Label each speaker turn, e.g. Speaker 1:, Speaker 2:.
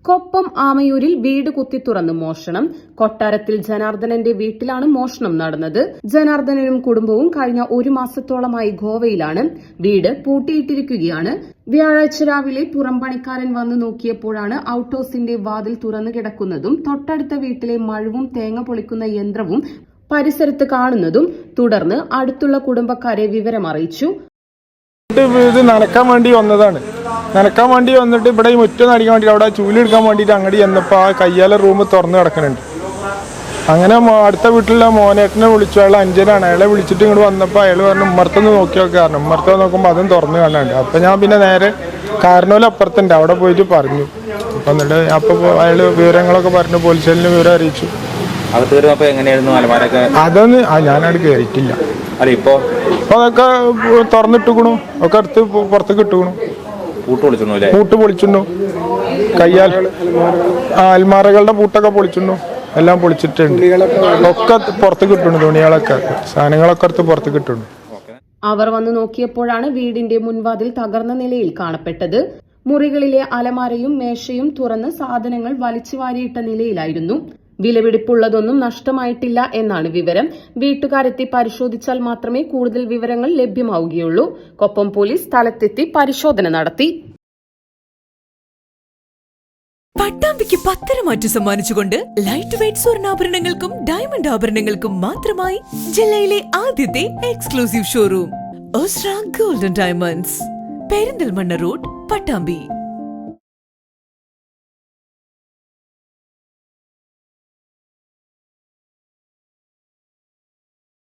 Speaker 1: കൊപ്പം ആമയൂരിൽ വീട് കുത്തി തുറന്ന് മോഷണം. കൊട്ടാരത്തിൽ ജനാർദ്ദനന്റെ വീട്ടിലാണ് മോഷണം നടന്നത്. ജനാർദ്ദനനും കുടുംബവും കഴിഞ്ഞ 1 മാസത്തോളമായി ഗോവയിലാണ്. വീട് പൂട്ടിയിട്ടിരിക്കുകയാണ്. വ്യാഴാഴ്ച രാവിലെ പുറംപണിക്കാരൻ വന്നു നോക്കിയപ്പോഴാണ് ഔട്ട് ഹൌസിന്റെ വാതിൽ തുറന്നു കിടക്കുന്നതും തൊട്ടടുത്ത വീട്ടിലെ മഴുവും തേങ്ങ പൊളിക്കുന്ന യന്ത്രവും പരിസരത്ത് കാണുന്നതും. തുടർന്ന് അടുത്തുള്ള കുടുംബക്കാരെ വിവരമറിയിച്ചു.
Speaker 2: ഇത് നനക്കാൻ വേണ്ടി വന്നതാണ്. നനക്കാൻ വേണ്ടി വന്നിട്ട് ഇവിടെ ഈ മുറ്റം അടിക്കാൻ വേണ്ടി അവിടെ ചൂലെടുക്കാൻ വേണ്ടിയിട്ട് അങ്ങോട്ട് ചെന്നപ്പോൾ ആ കയ്യാലെ റൂം തുറന്ന് കിടക്കുന്നുണ്ട്. അങ്ങനെ അടുത്ത വീട്ടിലെ മോനേട്ടനെ വിളിച്ചു. അയാൾ അഞ്ചനാണ്. അയാളെ വിളിച്ചിട്ട് ഇങ്ങോട്ട് വന്നപ്പോൾ അയാൾ പറഞ്ഞു ഉമ്മർത്തൊന്ന് നോക്കി നോക്കാറുണ്ട്. ഉമ്മർത്ത് നോക്കുമ്പോൾ അതും തുറന്ന് കാണാനുണ്ട്. അപ്പം ഞാൻ പിന്നെ നേരെ കാരണോലും അപ്പുറത്തുണ്ട് അവിടെ പോയിട്ട് പറഞ്ഞു. അപ്പം എന്നിട്ട് അപ്പോൾ അയാൾ വിവരങ്ങളൊക്കെ പറഞ്ഞു. പോലീസ് സ്റ്റേഷനിൽ വിവരം അറിയിച്ചു. അതൊന്നും ഞാനവിടെ കയറിയിട്ടില്ല. ഇപ്പൊ അതൊക്കെ തുറന്നിട്ടുക്കണു. ഒക്കെ അടുത്ത് പുറത്തേക്ക് ഇട്ടുക്കണു. പൂട്ട് പൊളിച്ചിട്ടു. കയ്യാൽ അൽമാറകളുടെ പൂട്ടൊക്കെ പൊളിച്ചിട്ടു. എല്ലാം പൊളിച്ചിട്ടുണ്ട്. ഒക്കെ പുറത്തേക്ക് ഇട്ടു. തുണികളൊക്കെ സാധനങ്ങളൊക്കെ അടുത്ത് പുറത്തേക്ക് ഇട്ടു.
Speaker 1: അവർ വന്നു നോക്കിയപ്പോഴാണ് വീടിന്റെ മുൻവാതിൽ തകർന്ന നിലയിൽ കാണപ്പെട്ടത്. മുറികളിലെ അലമാരയും മേശയും തുറന്ന് സാധനങ്ങൾ വലിച്ചു വാരിയിട്ട നിലയിലായിരുന്നു. വിലപിടിപ്പുള്ളതൊന്നും നഷ്ടമായിട്ടില്ല എന്നാണ് വിവരം. വീട്ടുകാരെത്തി പരിശോധിച്ചാൽ മാത്രമേ കൂടുതൽ വിവരങ്ങൾ ലഭ്യമാവുകയുള്ളൂ. കൊപ്പം പോലീസ് സ്ഥലത്തെത്തി പരിശോധന നടത്തി.
Speaker 3: പട്ടാമ്പിക്ക് 10 മാറ്റ് സമ്മാനിച്ചുകൊണ്ട് ലൈറ്റ് വെയ്റ്റ് സ്വർണ്ണാഭരണങ്ങൾക്കും ഡയമണ്ട് ആഭരണങ്ങൾക്കും മാത്രമായി ജില്ലയിലെ ആദ്യത്തെ exclusive showroom Ostra golden diamonds, Perinthalmanna road, Pattambi.